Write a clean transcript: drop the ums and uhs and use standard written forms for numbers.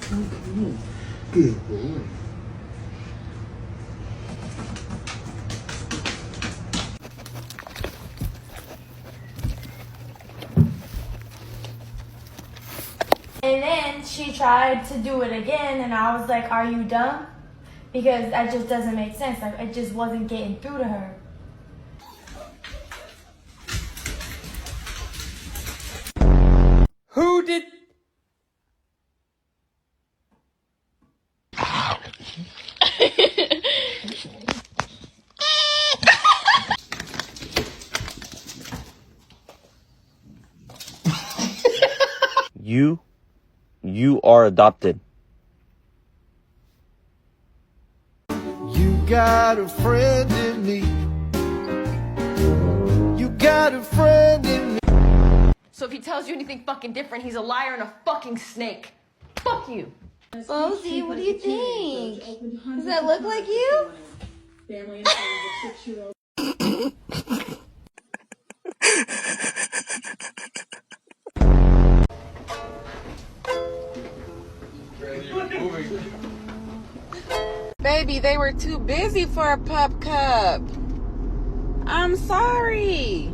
Good boy. And then she tried to do it again, and I was like, are you dumb? Because that just doesn't make sense. Like, it just wasn't getting through to her. Who did... You are adopted. You got a friend in me. You got a friend in me. So if he tells you anything fucking different, he's a liar and a fucking snake. Fuck you. Bosie, what do you think? Does that look like you? Family and friends of 6-year-old. Baby, they were too busy for a pup cup. I'm sorry.